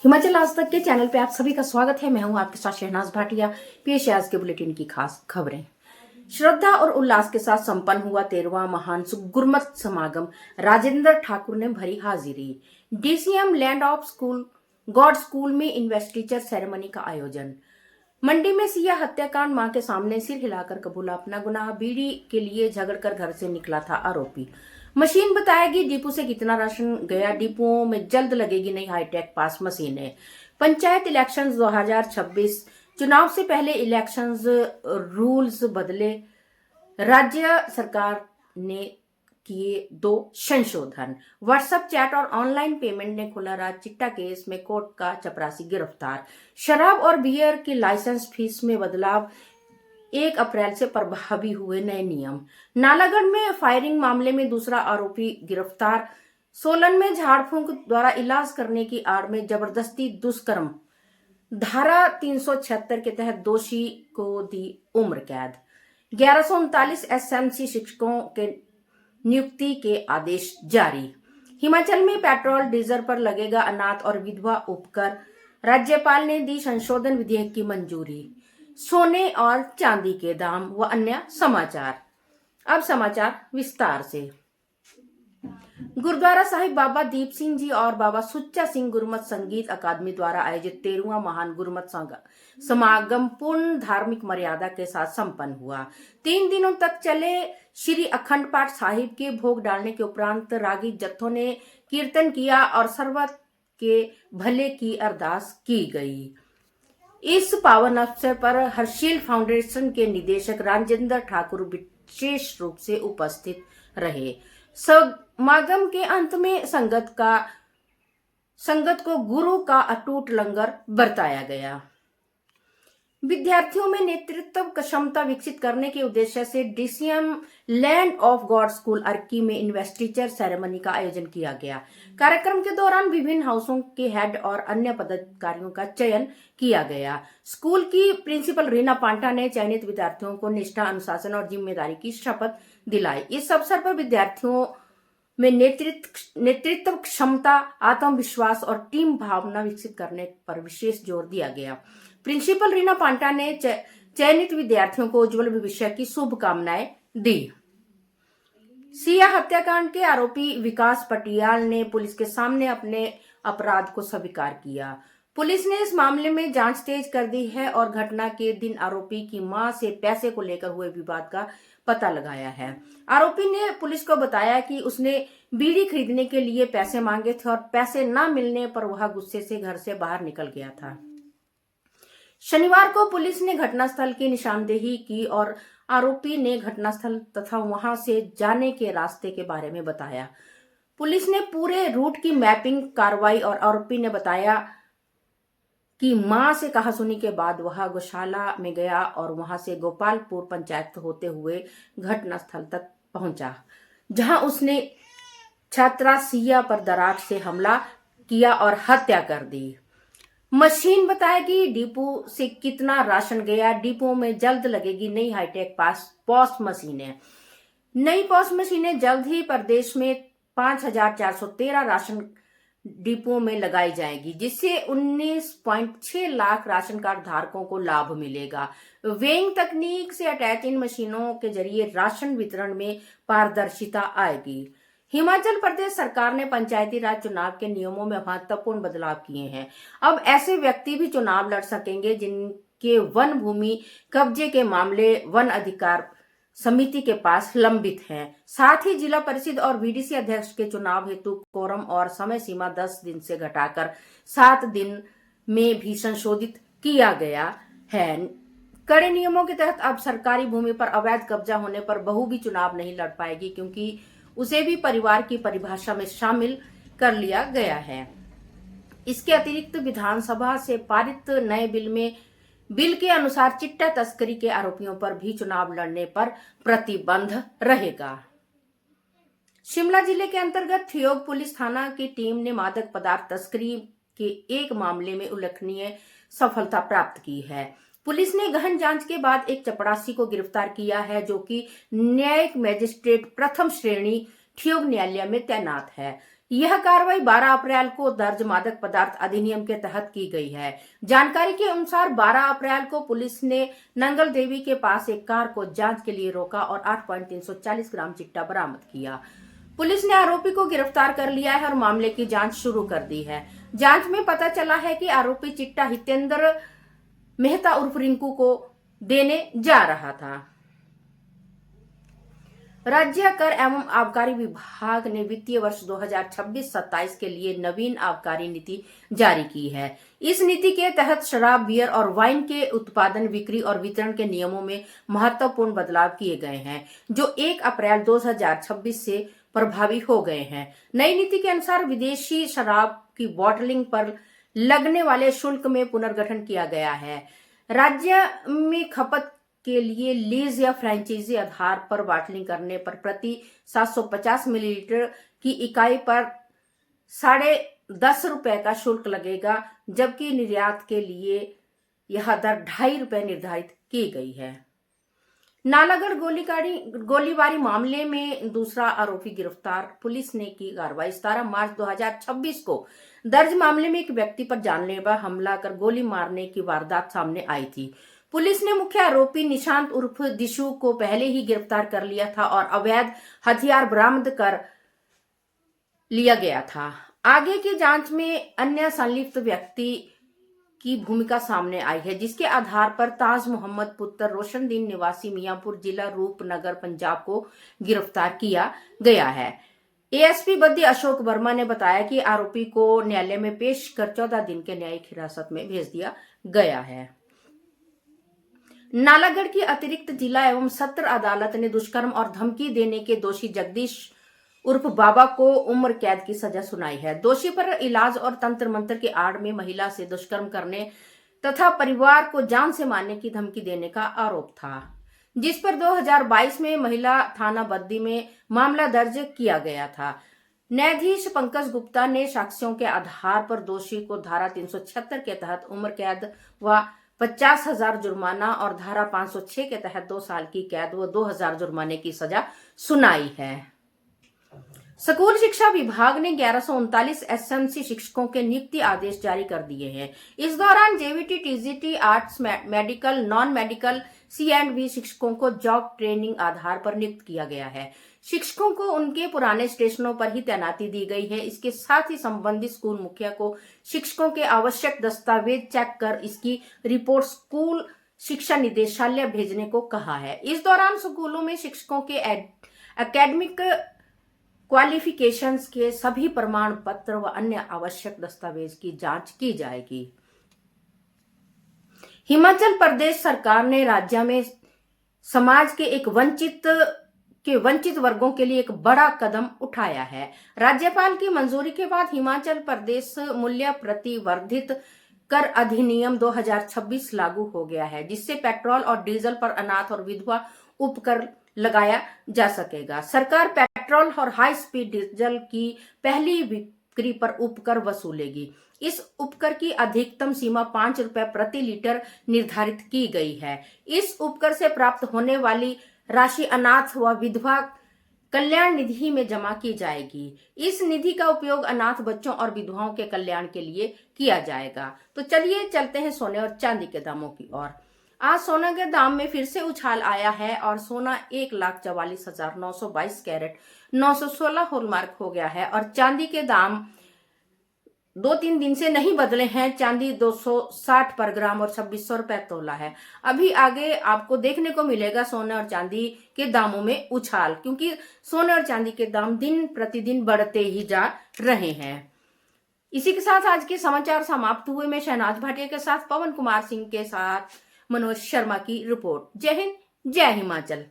हिमाचल आज तक के चैनल पे आप सभी का स्वागत है। मैं हूं आपके साथ शहनाज भाटिया। पेश है आज के बुलेटिन की खास खबरें। श्रद्धा और उल्लास के साथ संपन्न हुआ 13वां महान गुरमत समागम। राजेंद्र ठाकुर ने भरी हाजिरी। DCM land of school God school में इन्वेस्टिचर सेरेमनी का आयोजन। मंडी में सिया हत्याकांड, मां के सामने सिर हिलाकर कबूला अपना गुनाह। बीड़ी के लिए झगड़कर घर से निकला था आरोपी। मशीन बताएगी डिपो से कितना राशन गया। डिपोओं में जल्द लगेगी नई हाईटेक पास मशीनें। पंचायत इलेक्शंस 2026 चुनाव से पहले इलेक्शंस रूल्स बदले। राज्य सरकार ने किए 2 संशोधन। व्हाट्सएप चैट और ऑनलाइन पेमेंट ने खोला राज। चिट्टा केस में कोर्ट का चपरासी गिरफ्तार। शराब और बियर की लाइसेंस फीस में बदलाव। 1 अप्रैल से प्रभावी हुए नए नियम। नालागढ़ में फायरिंग मामले में दूसरा आरोपी गिरफ्तार। सोलन में झाड़ फूंक द्वारा इलाज करने की आड़ में जबरदस्ती दुष्कर्म। धारा 376 के तहत दोषी को दी उम्र कैद। 1139 एसएमसी शिक्षकों के नियुक्ति के आदेश जारी। हिमाचल में पेट्रोल डीजल पर लगेगा अनाथ और विधवा उपकर। राज्यपाल ने दी संशोधन विधेयक की मंजूरी। सोने और चांदी के दाम व अन्य समाचार। अब समाचार विस्तार से। गुरुद्वारा साहिब बाबा दीप सिंह जी और बाबा सुच्चा सिंह गुरमत संगीत अकादमी द्वारा आयोजित 13वां महान गुरमत समागम पूर्ण धार्मिक मर्यादा के साथ संपन्न हुआ। 3 दिनों तक चले श्री अखंड पाठ साहिब के भोग डालने के उपरांत रागी जत्थों ने कीर्तन किया और सर्वत के भले की अरदास की गई। इस पावन अवसर पर हर्षिल फाउंडेशन के निदेशक राजेंद्र ठाकुर विशेष रूप से उपस्थित रहे। समागम के अंत में संगत को गुरु का अटूट लंगर बरताया गया। विद्यार्थियों में नेतृत्व क्षमता विकसित करने के उद्देश्य से DCM land of God school Arki में इन्वेस्टिचर सेरेमनी का आयोजन किया गया। कार्यक्रम के दौरान विभिन्न हाउसों के हेड और अन्य पदाधिकारियों का चयन किया गया। स्कूल की प्रिंसिपल रीना पांटा ने चयनित विद्यार्थियों को निष्ठा, अनुशासन और जिम्मेदारी की शपथ दिलाई। इस अवसर पर विद्यार्थियों में नेतृत्व क्षमता, आत्मविश्वास और टीम भावना विकसित करने पर विशेष जोर दिया गया। प्रिंसिपल रीना पांटा ने चयनित विद्यार्थियों को उज्जवल भविष्य की शुभकामनाएं दी। सिया हत्याकांड के आरोपी विकास पटियाल ने पुलिस के सामने अपने अपराध को स्वीकार किया। पुलिस ने इस मामले में जांच तेज कर दी है और घटना के दिन आरोपी की मां से पैसे को लेकर हुए विवाद का पता लगाया है। आरोपी ने पुलिस को बताया कि उसने बीड़ी खरीदने के लिए पैसे मांगे थे और पैसे न मिलने पर वह गुस्से से घर से बाहर निकल गया था। शनिवार को पुलिस ने घटनास्थल की निशानदेही की और आरोपी ने घटनास्थल तथा वहां से जाने के रास्ते के बारे में बताया। पुलिस ने पूरे रूट की मैपिंग कार्रवाई और आरोपी ने बताया कि मां से कहासुनी के बाद वह गौशाला में गया और वहां से गोपालपुर पंचायत होते हुए घटनास्थल तक पहुंचा, जहां उसने छात्रा सिया पर दरार से हमला किया और हत्या कर दी। मशीन बताएगी डिपो से कितना राशन गया। डिपो में जल्द लगेगी नई हाईटेक पॉस मशीनें। नई पॉस मशीनें जल्द ही प्रदेश में 5413 राशन डिपो में लगाई जाएगी, जिससे 19.6 लाख राशन कार्ड धारकों को लाभ मिलेगा। वेइंग तकनीक से अटैच इन मशीनों के जरिए राशन वितरण में पारदर्शिता आएगी। हिमाचल प्रदेश सरकार ने पंचायती राज चुनाव के नियमों में महत्वपूर्ण बदलाव किए हैं। अब ऐसे व्यक्ति भी चुनाव लड़ सकेंगे जिनके वन भूमि कब्जे के मामले वन अधिकार समिति के पास लंबित हैं। साथ ही जिला परिषद और बीडीसी अध्यक्ष के चुनाव हेतु कोरम और समय सीमा 10 दिन से घटाकर 7 दिन में भी संशोधित किया गया है। कड़े नियमों के तहत अब सरकारी भूमि पर अवैध कब्जा होने पर बहू भी चुनाव नहीं लड़ पाएगी, क्योंकि उसे भी परिवार की परिभाषा में शामिल कर लिया गया है। इसके अतिरिक्त विधानसभा से पारित नए बिल के अनुसार चिट्टा तस्करी के आरोपियों पर भी चुनाव लड़ने पर प्रतिबंध रहेगा। शिमला जिले के अंतर्गत ठियोग पुलिस थाना की टीम ने मादक पदार्थ तस्करी के एक मामले में उल्लेखनीय सफलता प्राप्त की है। पुलिस ने गहन जांच के बाद एक चपरासी को गिरफ्तार किया है, जो कि न्यायिक मजिस्ट्रेट प्रथम श्रेणी ठियोग न्यायालय में तैनात है। यह कार्रवाई 12 अप्रैल को दर्ज मादक पदार्थ अधिनियम के तहत की गई है। जानकारी के अनुसार 12 अप्रैल को पुलिस ने नंगल देवी के पास एक कार को जांच के लिए रोका और 8.340 ग्राम चिट्टा बरामद किया। पुलिस ने आरोपी को गिरफ्तार कर लिया है और मामले की जांच शुरू कर दी है। जांच में पता चला है कि आरोपी चिट्टा हितेंद्र मेहता उर्फ रिंकू को देने जा रहा था। राज्य कर एवं आबकारी विभाग ने वित्तीय वर्ष 2026-27 के लिए नवीन आबकारी नीति जारी की है। इस नीति के तहत शराब, बियर और वाइन के उत्पादन, बिक्री और वितरण के नियमों में महत्वपूर्ण बदलाव किए गए हैं, जो 1 अप्रैल 2026 से प्रभावी हो गए हैं। नई नीति के अनुसार विदेशी शराब की बॉटलिंग पर लगने वाले शुल्क में पुनर्गठन किया गया है। राज्य में खपत के लिए लीज या फ्रेंचाइजी आधार पर बॉटलिंग करने पर प्रति 750 मिलीलीटर की इकाई पर 10.5 रुपए का शुल्क लगेगा, जबकि निर्यात के लिए यह दर 2.5 रुपए निर्धारित की गई है। नालागढ़ गोलीबारी मामले में दूसरा आरोपी गिरफ्तार। पुलिस ने की कार्रवाई। 17 मार्च 2026 को दर्ज मामले में एक व्यक्ति पर जानलेवा हमला कर गोली मारने की वारदात सामने आई थी। पुलिस ने मुख्य आरोपी निशांत उर्फ दिशु को पहले ही गिरफ्तार कर लिया था और अवैध हथियार बरामद कर लिया गया था। आगे की जांच में अन्य संलिप्त व्यक्ति की भूमिका सामने आई है, जिसके आधार पर ताज मोहम्मद पुत्र रोशनदीन निवासी मियांपुर, जिला रूपनगर, पंजाब को गिरफ्तार किया गया है। एएसपी बद्दी अशोक वर्मा ने बताया कि आरोपी को न्यायालय में पेश कर 14 दिन के न्यायिक हिरासत में भेज दिया गया है। नालागढ़ की अतिरिक्त जिला एवं सत्र अदालत ने दुष्कर्म और धमकी देने के दोषी जगदीश उर्फ बाबा को उम्र कैद की सजा सुनाई है। दोषी पर इलाज और तंत्र मंत्र की आड़ में महिला से दुष्कर्म करने तथा परिवार को जान से मारने की धमकी देने का आरोप था, जिस पर 2022 में महिला थाना बद्दी में मामला दर्ज किया गया था। न्यायाधीश पंकज गुप्ता ने साक्ष्यों के आधार पर दोषी को धारा 376 के तहत उम्र कैद व 50,000 जुर्माना और धारा 506 के तहत 2 साल की कैद व 2,000 जुर्माने की सजा सुनाई है। स्कूल शिक्षा विभाग ने 1139 एसएमसी शिक्षकों के नियुक्ति आदेश जारी कर दिए हैं। इस दौरान JBT, TGT, arts, medical, non medical, सी&वी शिक्षकों को जॉब ट्रेनिंग आधार पर नियुक्त किया गया है। शिक्षकों को उनके पुराने स्टेशनों पर ही तैनाती दी गई है। इसके साथ ही संबंधित स्कूल मुखिया को शिक्षकों के आवश्यक दस्तावेज चेक कर इसकी रिपोर्ट स्कूल शिक्षा निदेशालय भेजने को कहा है। इस दौरान स्कूलों में शिक्षकों के एकेडमिक क्वालिफिकेशंस के सभी प्रमाण पत्र व अन्य आवश्यक दस्तावेज की जांच की जाएगी। हिमाचल प्रदेश सरकार ने राज्य में समाज के एक वंचित वर्गों के लिए एक बड़ा कदम उठाया है। राज्यपाल की मंजूरी के बाद हिमाचल प्रदेश मूल्य प्रतिवर्धित कर अधिनियम 2026 लागू हो गया है, जिससे पेट्रोल और डीजल पर अनाथ और विधवा उपकर लगाया जा सकेगा। सरकार पेट्रोल और हाई स्पीड डीजल की पहली बिक्री पर उपकर वसूलेगी। इस उपकर की अधिकतम सीमा 5 रुपए प्रति लीटर निर्धारित की गई है। इस उपकर से प्राप्त होने वाली राशि अनाथ व विधवा कल्याण निधि में जमा की जाएगी। इस निधि का उपयोग अनाथ बच्चों और विधवाओं के कल्याण के लिए किया जाएगा। तो चलिए चलते हैं सोने और चांदी के दामों की ओर। आज सोना के दाम में फिर से उछाल आया है और सोना 1,44,922 कैरेट 916 हॉलमार्क हो गया है और चांदी के दाम 2-3 दिन से नहीं बदले हैं। चांदी 260 पर ग्राम और 2600 रुपए तोला है। अभी आगे आपको देखने को मिलेगा सोने और चांदी के दामों में उछाल, क्योंकि सोने और चांदी के दाम दिन प्रतिदिन बढ़ते ही जा रहे हैं। इसी के साथ आज के समाचार समाप्त हुए। मैं शहनाज भाटिया के साथ पवन कुमार सिंह के साथ मनोज शर्मा की रिपोर्ट। जय हिंद, जय हिमाचल।